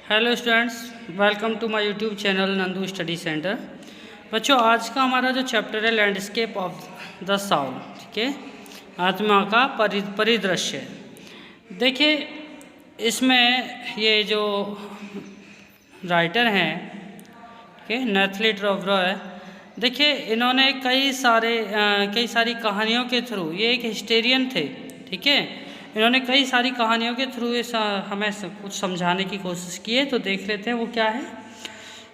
Hello students, welcome to my YouTube channel Nandu Study Centre. बच्चों, आज का हमारा जो चैप्टर है लैंडस्केप ऑफ द साउथ, ठीक है, आत्मा का परिदृश्य। देखिए, इसमें ये जो राइटर हैं, ठीक है, नैथली ट्रोवर, देखिए इन्होंने कई सारी कहानियों के थ्रू, ये एक हिस्टेरियन थे, ठीक है, इन्होंने कई सारी कहानियों के थ्रू हमें कुछ समझाने की कोशिश की है। तो देख लेते हैं वो क्या है।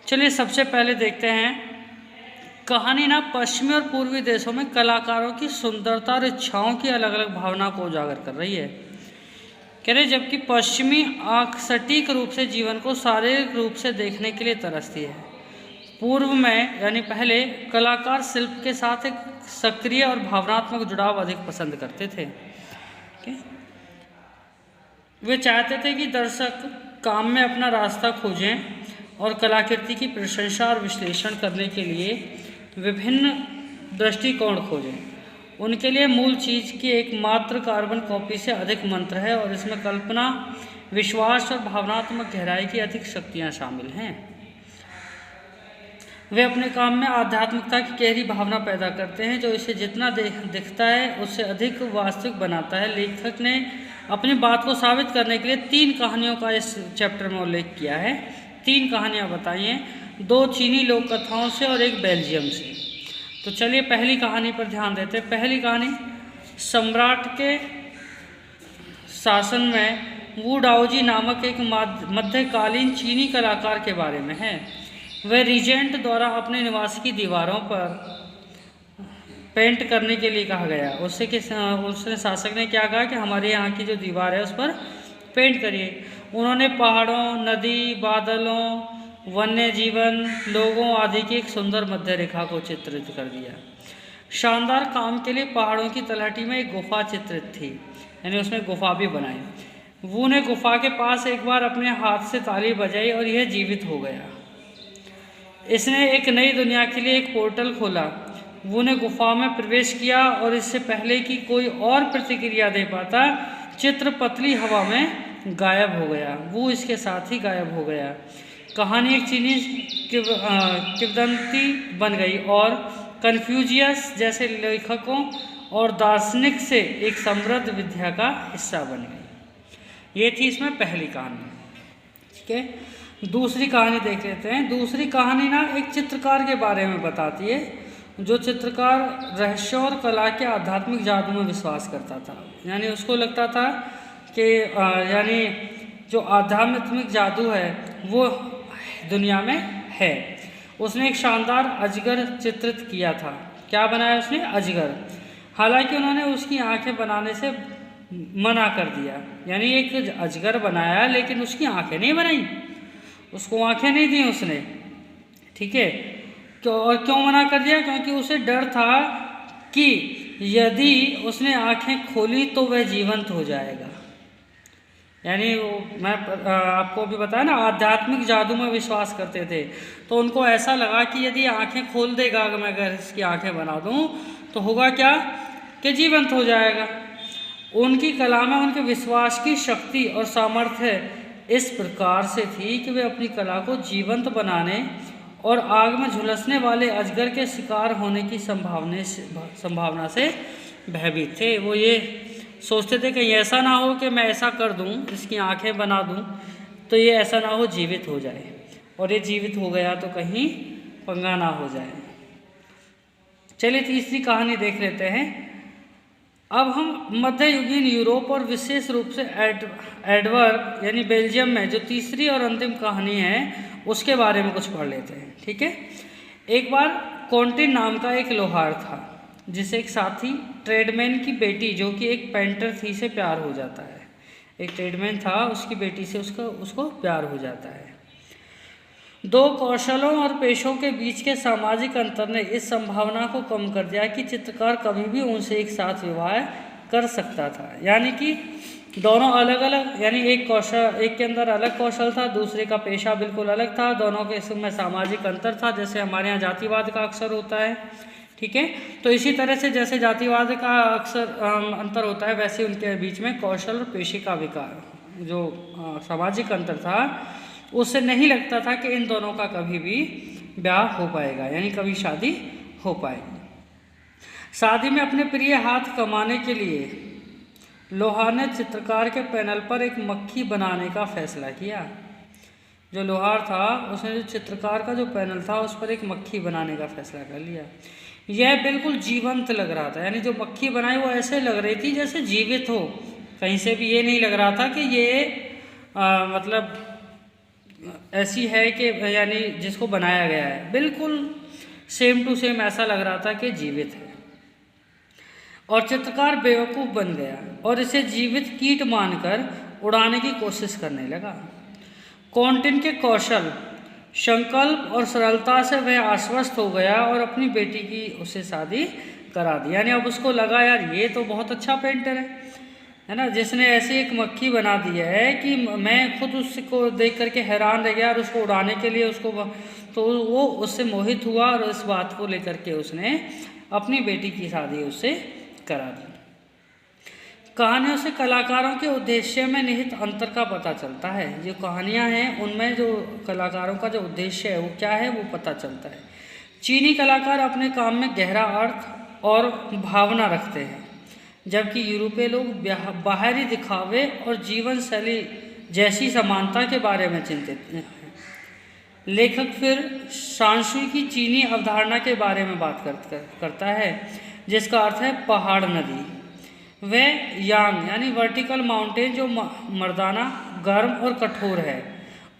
चलिए सबसे पहले देखते हैं। कहानी ना पश्चिमी और पूर्वी देशों में कलाकारों की सुंदरता और इच्छाओं की अलग अलग भावना को उजागर कर रही है। कह रहे जबकि पश्चिमी आँख सटीक रूप से जीवन को शारीरिक रूप से देखने के लिए तरसती है, पूर्व में यानी पहले कलाकार शिल्प के साथ एक सक्रिय और भावनात्मक जुड़ाव अधिक पसंद करते थे। वे चाहते थे कि दर्शक काम में अपना रास्ता खोजें और कलाकृति की प्रशंसा और विश्लेषण करने के लिए विभिन्न दृष्टिकोण खोजें। उनके लिए मूल चीज़ की एक मात्र कार्बन कॉपी से अधिक मंत्र है और इसमें कल्पना, विश्वास और भावनात्मक गहराई की अधिक शक्तियाँ शामिल हैं। वे अपने काम में आध्यात्मिकता की गहरी भावना पैदा करते हैं जो इसे जितना दिखता है उससे अधिक वास्तविक बनाता है। लेखक ने अपनी बात को साबित करने के लिए 3 कहानियों का इस चैप्टर में उल्लेख किया है। 3 कहानियाँ बताई हैं, 2 चीनी लोक कथाओं से और 1 बेल्जियम से। तो चलिए पहली कहानी पर ध्यान देते हैं। पहली कहानी सम्राट के शासन में वू डाओजी नामक एक मध्यकालीन चीनी कलाकार के बारे में है। वह रीजेंट द्वारा अपने निवास की दीवारों पर पेंट करने के लिए कहा गया। उसने शासक ने क्या कहा कि हमारे यहाँ की जो दीवार है उस पर पेंट करिए। उन्होंने पहाड़ों, नदी, बादलों, वन्य जीवन, लोगों आदि की एक सुंदर मध्य रेखा को चित्रित कर दिया। शानदार काम के लिए पहाड़ों की तलहटी में एक गुफा चित्रित थी, यानी उसमें गुफा भी बनाई। वो ने गुफा के पास एक बार अपने हाथ से ताली बजाई और यह जीवित हो गया। इसने एक नई दुनिया के लिए एक पोर्टल खोला। वो ने गुफा में प्रवेश किया और इससे पहले कि कोई और प्रतिक्रिया दे पाता, चित्र पतली हवा में गायब हो गया। वो इसके साथ ही गायब हो गया। कहानी एक चीनी किंवदंती बन गई और कन्फ्यूशियस जैसे लेखकों और दार्शनिक से एक समृद्ध विद्या का हिस्सा बन गई। ये थी इसमें पहली कहानी, ठीक है। दूसरी कहानी देख लेते हैं। दूसरी कहानी ना एक चित्रकार के बारे में बताती है, जो चित्रकार रहस्य और कला के आध्यात्मिक जादू में विश्वास करता था। यानी उसको लगता था कि यानी जो आध्यात्मिक जादू है वो दुनिया में है। उसने एक शानदार अजगर चित्रित किया था। क्या बनाया उसने? अजगर। हालांकि उन्होंने उसकी आंखें बनाने से मना कर दिया। यानी एक अजगर बनाया लेकिन उसकी आंखें नहीं बनाई, उसको आंखें नहीं दी उसने, ठीक है। और क्यों मना कर दिया? क्योंकि उसे डर था कि यदि उसने आंखें खोली तो वह जीवंत हो जाएगा। यानी मैं आपको अभी बताया ना, आध्यात्मिक जादू में विश्वास करते थे, तो उनको ऐसा लगा कि यदि आंखें खोल देगा, अगर इसकी आंखें बना दूं तो होगा क्या कि जीवंत हो जाएगा। उनकी कला में उनके विश्वास की शक्ति और सामर्थ्य इस प्रकार से थी कि वे अपनी कला को जीवंत बनाने और आग में झुलसने वाले अजगर के शिकार होने की संभावना से भयभीत थे। वो ये सोचते थे कि ऐसा ना हो कि मैं ऐसा कर दूं, इसकी आंखें बना दूं, तो ये ऐसा ना हो जीवित हो जाए, और ये जीवित हो गया तो कहीं पंगा ना हो जाए। चलिए तीसरी कहानी देख लेते हैं। अब हम मध्ययुगीन यूरोप और विशेष रूप से एडवर्ब यानी बेल्जियम में जो तीसरी और अंतिम कहानी है उसके बारे में कुछ पढ़ लेते हैं, ठीक है। एक बार कॉन्टिन नाम का एक लोहार था जिसे एक साथी ट्रेडमैन की बेटी जो कि एक पेंटर थी से प्यार हो जाता है। एक ट्रेडमैन था, उसकी बेटी से उसको प्यार हो जाता है। 2 कौशलों और पेशों के बीच के सामाजिक अंतर ने इस संभावना को कम कर दिया कि चित्रकार कभी भी उनसे एक साथ विवाह कर सकता था। यानी कि दोनों अलग अलग, यानी एक के अंदर अलग कौशल था, दूसरे का पेशा बिल्कुल अलग था। दोनों के इसमें सामाजिक अंतर था, जैसे हमारे यहाँ जातिवाद का अक्सर होता है, ठीक है। तो इसी तरह से जैसे जातिवाद का अक्सर अंतर होता है, वैसे उनके बीच में कौशल और पेशे का विकास जो सामाजिक अंतर था उससे नहीं लगता था कि इन दोनों का कभी भी ब्याह हो पाएगा, यानी कभी शादी हो पाएगी। शादी में अपने प्रिय हाथ कमाने के लिए लोहार ने चित्रकार के पैनल पर एक मक्खी बनाने का फैसला किया। जो लोहार था उसने जो चित्रकार का जो पैनल था उस पर एक मक्खी बनाने का फैसला कर लिया। यह बिल्कुल जीवंत लग रहा था, यानी जो मक्खी बनाई वो ऐसे लग रही थी जैसे जीवित हो। कहीं से भी ये नहीं लग रहा था कि ये मतलब ऐसी है कि यानी जिसको बनाया गया है, बिल्कुल सेम टू सेम ऐसा लग रहा था कि जीवित है। और चित्रकार बेवकूफ़ बन गया और इसे जीवित कीट मानकर उड़ाने की कोशिश करने लगा। कॉन्टिन के कौशल, संकल्प और सरलता से वह आश्वस्त हो गया और अपनी बेटी की उससे शादी करा दी। यानी अब उसको लगा यार ये तो बहुत अच्छा पेंटर है ना, जिसने ऐसी एक मक्खी बना दी है कि मैं खुद उसको देख करके हैरान रह गया और उसको उड़ाने के लिए उसको, तो वो उससे मोहित हुआ और इस बात को लेकर के उसने अपनी बेटी की शादी उससे करा दी। कहानियों से कलाकारों के उद्देश्य में निहित अंतर का पता चलता है। जो कहानियाँ हैं उनमें जो कलाकारों का जो उद्देश्य है वो क्या है वो पता चलता है। चीनी कलाकार अपने काम में गहरा अर्थ और भावना रखते हैं, जबकि यूरोपीय लोग बाहरी दिखावे और जीवन शैली जैसी समानता के बारे में चिंतित हैं। लेखक फिर शांशुई की चीनी अवधारणा के बारे में बात करता है, जिसका अर्थ है पहाड़ नदी। वह यांग यानी वर्टिकल माउंटेन जो मर्दाना, गर्म और कठोर है,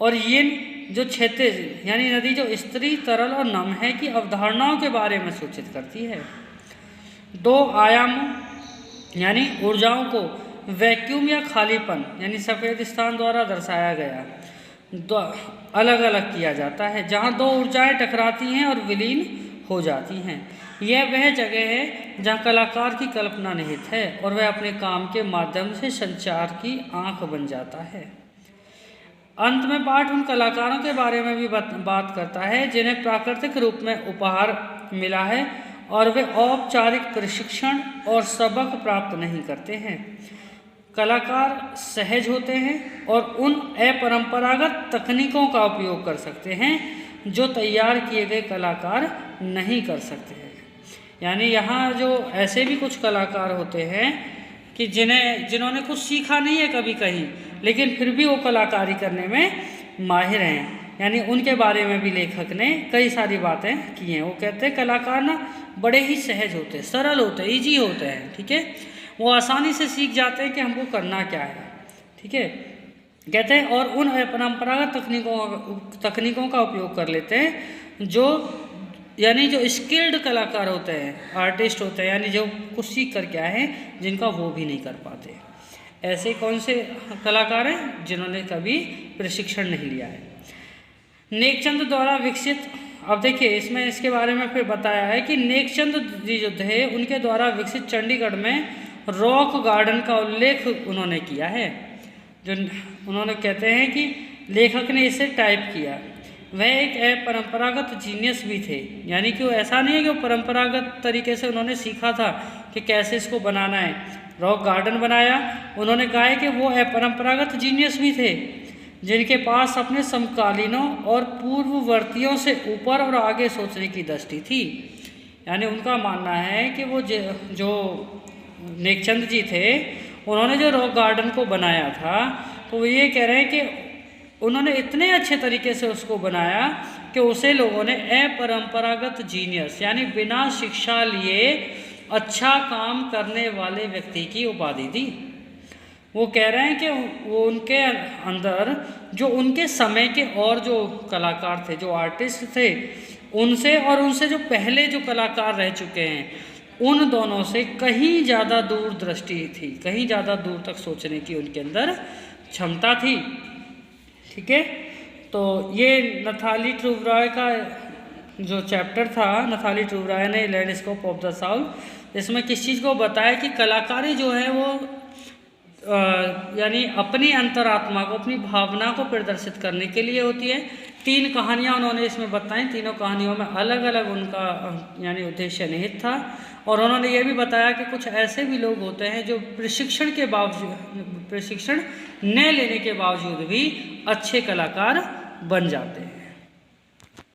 और यिन जो क्षैतिज यानी नदी जो स्त्री, तरल और नम है की अवधारणाओं के बारे में सूचित करती है। दो आयामों यानी ऊर्जाओं को वैक्यूम या खालीपन यानी सफ़ेद स्थान द्वारा दर्शाया गया अलग अलग किया जाता है, जहाँ दो ऊर्जाएं टकराती हैं और विलीन हो जाती हैं। यह वह जगह है जहाँ कलाकार की कल्पना निहित है और वह अपने काम के माध्यम से संचार की आंख बन जाता है। अंत में पाठ उन कलाकारों के बारे में भी बात करता है जिन्हें प्राकृतिक रूप में उपहार मिला है और वे औपचारिक प्रशिक्षण और सबक प्राप्त नहीं करते हैं। कलाकार सहज होते हैं और उन अपरंपरागत तकनीकों का उपयोग कर सकते हैं जो तैयार किए गए कलाकार नहीं कर सकते हैं। यानी यहाँ जो ऐसे भी कुछ कलाकार होते हैं कि जिन्होंने कुछ सीखा नहीं है कभी कहीं, लेकिन फिर भी वो कलाकारी करने में माहिर हैं। यानी उनके बारे में भी लेखक ने कई सारी बातें की हैं। वो कहते हैं कलाकार ना बड़े ही सहज होते हैं, सरल होते हैं, ईजी होते हैं, ठीक है। वो आसानी से सीख जाते हैं कि हमको करना क्या है, ठीक है। कहते हैं और उन परंपरागत तकनीकों का उपयोग कर लेते हैं जो यानी जो स्किल्ड कलाकार होते हैं, आर्टिस्ट होते हैं, यानी जो कुछ सीख कर क्या है जिनका वो भी नहीं कर पाते। ऐसे कौन से कलाकार हैं जिन्होंने कभी प्रशिक्षण नहीं लिया है। नेकचंद द्वारा विकसित, अब देखिए इसमें इसके बारे में फिर बताया है कि नेकचंद जी जो थे उनके द्वारा विकसित चंडीगढ़ में रॉक गार्डन का उल्लेख उन्होंने किया है। जो उन्होंने कहते हैं कि लेखक ने इसे टाइप किया। वह एक परंपरागत जीनियस भी थे, यानी कि वो ऐसा नहीं है कि वो परंपरागत तरीके से उन्होंने सीखा था कि कैसे इसको बनाना है, रॉक गार्डन बनाया। उन्होंने कहा है कि वो अपरंपरागत जीनियस भी थे जिनके पास अपने समकालीनों और पूर्ववर्तियों से ऊपर और आगे सोचने की दृष्टि थी। यानी उनका मानना है कि वो जो नेकचंद जी थे उन्होंने जो रॉक गार्डन को बनाया था, तो वो ये कह रहे हैं कि उन्होंने इतने अच्छे तरीके से उसको बनाया कि उसे लोगों ने अपरंपरागत जीनियस यानी बिना शिक्षा लिए अच्छा काम करने वाले व्यक्ति की उपाधि दी। वो कह रहे हैं कि वो उनके अंदर जो उनके समय के और जो कलाकार थे, जो आर्टिस्ट थे, उनसे और उनसे जो पहले जो कलाकार रह चुके हैं, उन दोनों से कहीं ज़्यादा दूरदृष्टि थी, कहीं ज़्यादा दूर तक सोचने की उनके अंदर क्षमता थी, ठीक है। तो ये नथाली ट्रूवरॉय का जो चैप्टर था, नथाली ट्रूवरॉय ने लैंडस्केप ऑफ द साउथ, इसमें किस चीज़ को बताया कि कलाकारी जो है वो यानी अपनी अंतरात्मा को, अपनी भावना को प्रदर्शित करने के लिए होती है, 3 कहानियाँ उन्होंने इसमें बताई। तीनों कहानियों में अलग अलग उनका यानी उद्देश्य निहित था। और उन्होंने ये भी बताया कि कुछ ऐसे भी लोग होते हैं जो प्रशिक्षण न लेने के बावजूद भी अच्छे कलाकार बन जाते हैं।